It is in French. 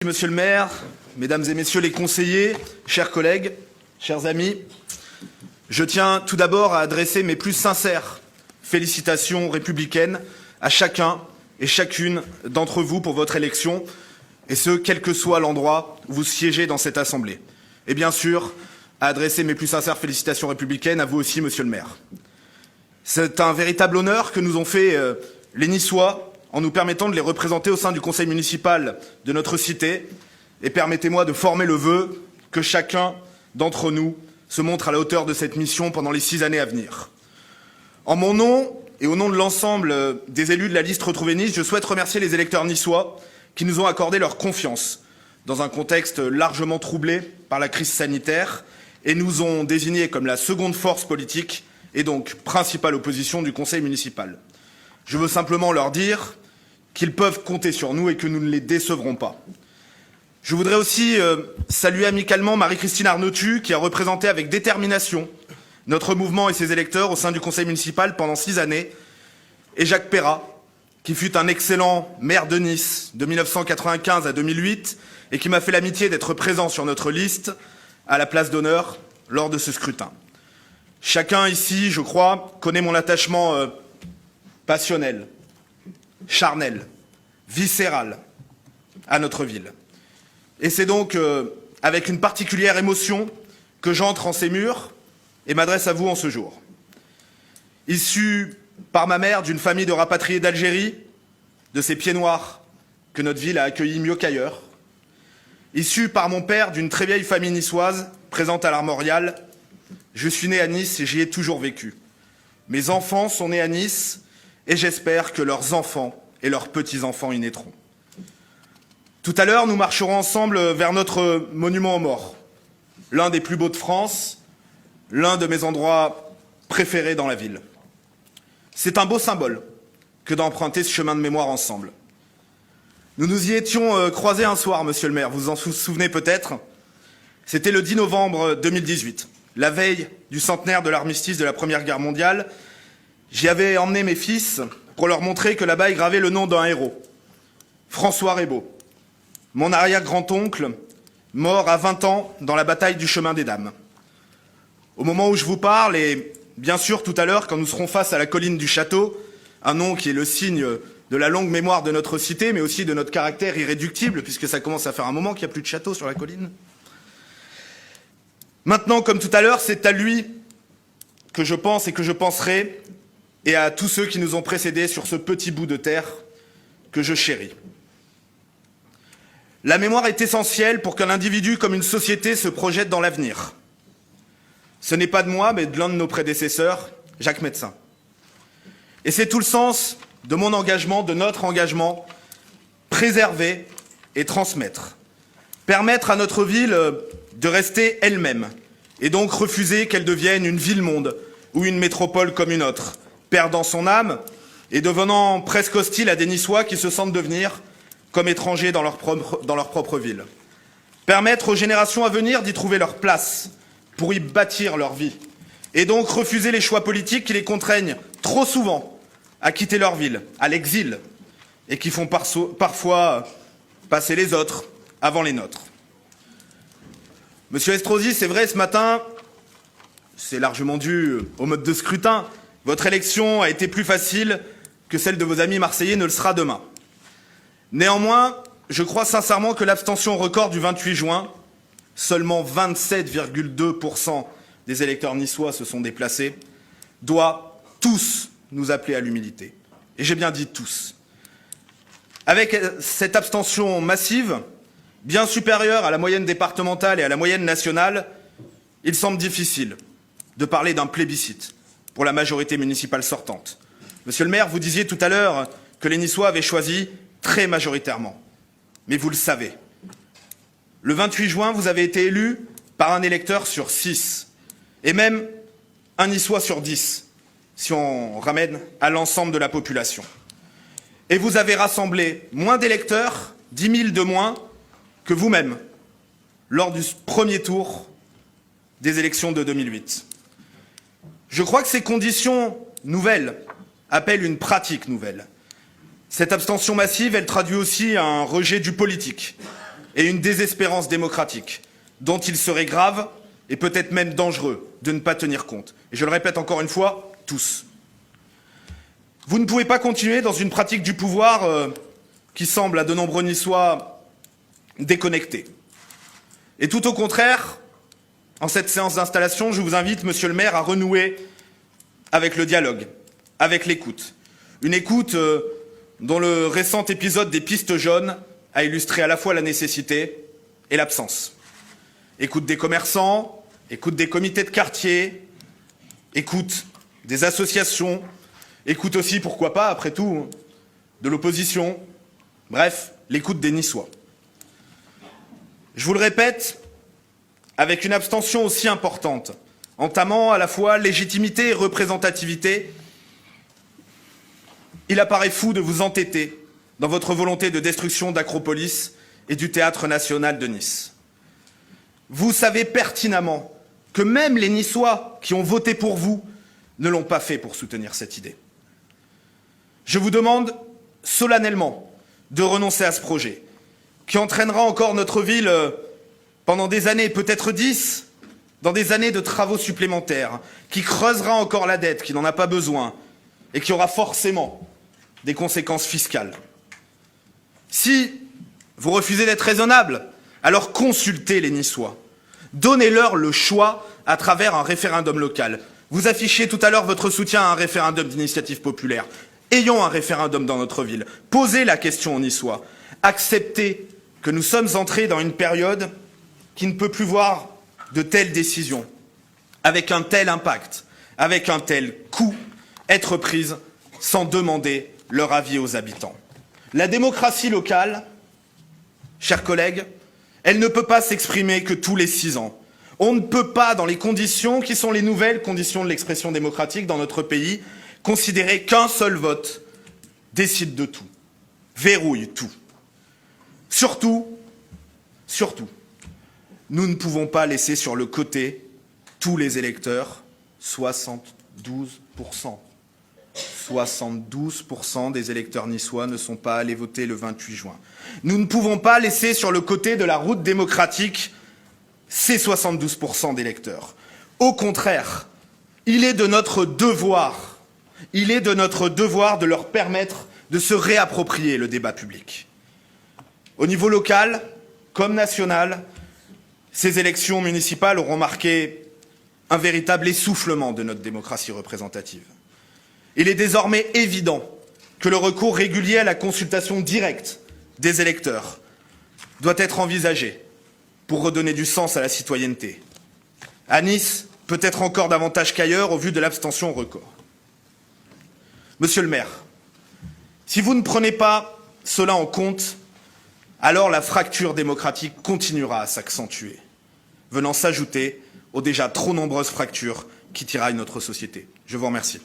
Monsieur le maire, mesdames et messieurs les conseillers, chers collègues, chers amis, je tiens tout d'abord à adresser mes plus sincères félicitations républicaines à chacun et chacune d'entre vous pour votre élection, et ce, quel que soit l'endroit où vous siégez dans cette assemblée. Et bien sûr, à adresser mes plus sincères félicitations républicaines à vous aussi, monsieur le maire. C'est un véritable honneur que nous ont fait les Niçois en nous permettant de les représenter au sein du conseil municipal de notre cité. Et permettez-moi de former le vœu que chacun d'entre nous se montre à la hauteur de cette mission pendant les 6 années à venir. En mon nom et au nom de l'ensemble des élus de la liste Retrouvée Nice, je souhaite remercier les électeurs niçois qui nous ont accordé leur confiance dans un contexte largement troublé par la crise sanitaire et nous ont désignés comme la seconde force politique et donc principale opposition du conseil municipal. Je veux simplement leur dire qu'ils peuvent compter sur nous et que nous ne les décevrons pas. Je voudrais aussi saluer amicalement Marie-Christine Arnautu, qui a représenté avec détermination notre mouvement et ses électeurs au sein du conseil municipal pendant 6 années, et Jacques Perrat, qui fut un excellent maire de Nice de 1995 à 2008 et qui m'a fait l'amitié d'être présent sur notre liste à la place d'honneur lors de ce scrutin. Chacun ici, je crois, connaît mon attachement passionnel, charnel, viscéral à notre ville. Et c'est donc avec une particulière émotion que j'entre en ces murs et m'adresse à vous en ce jour. Issu par ma mère d'une famille de rapatriés d'Algérie, de ces pieds noirs que notre ville a accueillis mieux qu'ailleurs, issu par mon père d'une très vieille famille niçoise présente à l'Armorial, je suis né à Nice et j'y ai toujours vécu. Mes enfants sont nés à Nice et j'espère que leurs enfants et leurs petits-enfants y naîtront. Tout à l'heure, nous marcherons ensemble vers notre monument aux morts, l'un des plus beaux de France, l'un de mes endroits préférés dans la ville. C'est un beau symbole que d'emprunter ce chemin de mémoire ensemble. Nous nous y étions croisés un soir, monsieur le maire, vous vous en souvenez peut-être. C'était le 10 novembre 2018, la veille du centenaire de l'armistice de la Première Guerre mondiale. J'y avais emmené mes fils pour leur montrer que là-bas est gravé le nom d'un héros, François Raybaud, mon arrière-grand-oncle, mort à 20 ans dans la bataille du Chemin des Dames. Au moment où je vous parle, et bien sûr tout à l'heure, quand nous serons face à la colline du château, un nom qui est le signe de la longue mémoire de notre cité, mais aussi de notre caractère irréductible, puisque ça commence à faire un moment qu'il n'y a plus de château sur la colline. Maintenant, comme tout à l'heure, c'est à lui que je pense et que je penserai, et à tous ceux qui nous ont précédés sur ce petit bout de terre que je chéris. La mémoire est essentielle pour qu'un individu comme une société se projette dans l'avenir. Ce n'est pas de moi, mais de l'un de nos prédécesseurs, Jacques Médecin. Et c'est tout le sens de mon engagement, de notre engagement, préserver et transmettre. Permettre à notre ville de rester elle-même, et donc refuser qu'elle devienne une ville-monde ou une métropole comme une autre, perdant son âme et devenant presque hostile à des Niçois qui se sentent devenir comme étrangers dans leur propre ville. Permettre aux générations à venir d'y trouver leur place, pour y bâtir leur vie, et donc refuser les choix politiques qui les contraignent trop souvent à quitter leur ville, à l'exil, et qui font parfois passer les autres avant les nôtres. Monsieur Estrosi, c'est vrai, ce matin, c'est largement dû au mode de scrutin, votre élection a été plus facile que celle de vos amis marseillais ne le sera demain. Néanmoins, je crois sincèrement que l'abstention record du 28 juin, seulement 27,2% des électeurs niçois se sont déplacés, doit tous nous appeler à l'humilité. Et j'ai bien dit tous. Avec cette abstention massive, bien supérieure à la moyenne départementale et à la moyenne nationale, il semble difficile de parler d'un plébiscite pour la majorité municipale sortante. Monsieur le maire, vous disiez tout à l'heure que les Niçois avaient choisi très majoritairement. Mais vous le savez. Le 28 juin, vous avez été élu par un électeur sur 6, et même un Niçois sur 10, si on ramène à l'ensemble de la population. Et vous avez rassemblé moins d'électeurs, 10 000 de moins, que vous-même, lors du premier tour des élections de 2008. Je crois que ces conditions nouvelles appellent une pratique nouvelle. Cette abstention massive, elle traduit aussi un rejet du politique, et une désespérance démocratique dont il serait grave et peut-être même dangereux de ne pas tenir compte. Et je le répète encore une fois, tous. Vous ne pouvez pas continuer dans une pratique du pouvoir qui semble à de nombreux Niçois déconnectée. Et tout au contraire, en cette séance d'installation, je vous invite, monsieur le maire, à renouer avec le dialogue, avec l'écoute. Une écoute dont le récent épisode des pistes jaunes a illustré à la fois la nécessité et l'absence. Écoute des commerçants, écoute des comités de quartier, écoute des associations, écoute aussi, pourquoi pas, après tout, de l'opposition. Bref, l'écoute des Niçois. Je vous le répète, avec une abstention aussi importante, entamant à la fois légitimité et représentativité, il apparaît fou de vous entêter dans votre volonté de destruction d'Acropolis et du Théâtre national de Nice. Vous savez pertinemment que même les Niçois qui ont voté pour vous ne l'ont pas fait pour soutenir cette idée. Je vous demande solennellement de renoncer à ce projet, qui entraînera encore notre ville pendant des années, peut-être 10, dans des années de travaux supplémentaires, qui creusera encore la dette, qui n'en a pas besoin, et qui aura forcément des conséquences fiscales. Si vous refusez d'être raisonnable, alors consultez les Niçois. Donnez-leur le choix à travers un référendum local. Vous affichiez tout à l'heure votre soutien à un référendum d'initiative populaire. Ayons un référendum dans notre ville. Posez la question aux Niçois. Acceptez que nous sommes entrés dans une période qui ne peut plus voir de telles décisions, avec un tel impact, avec un tel coût, être prises sans demander leur avis aux habitants. La démocratie locale, chers collègues, elle ne peut pas s'exprimer que tous les 6 ans. On ne peut pas, dans les conditions qui sont les nouvelles conditions de l'expression démocratique dans notre pays, considérer qu'un seul vote décide de tout, verrouille tout. Surtout, nous ne pouvons pas laisser sur le côté tous les électeurs, 72%. 72% des électeurs niçois ne sont pas allés voter le 28 juin. Nous ne pouvons pas laisser sur le côté de la route démocratique ces 72% d'électeurs. Au contraire, il est de notre devoir de leur permettre de se réapproprier le débat public. Au niveau local, comme national, ces élections municipales auront marqué un véritable essoufflement de notre démocratie représentative. Il est désormais évident que le recours régulier à la consultation directe des électeurs doit être envisagé pour redonner du sens à la citoyenneté. À Nice, peut-être encore davantage qu'ailleurs au vu de l'abstention record. Monsieur le maire, si vous ne prenez pas cela en compte, alors la fracture démocratique continuera à s'accentuer, venant s'ajouter aux déjà trop nombreuses fractures qui tiraillent notre société. Je vous remercie.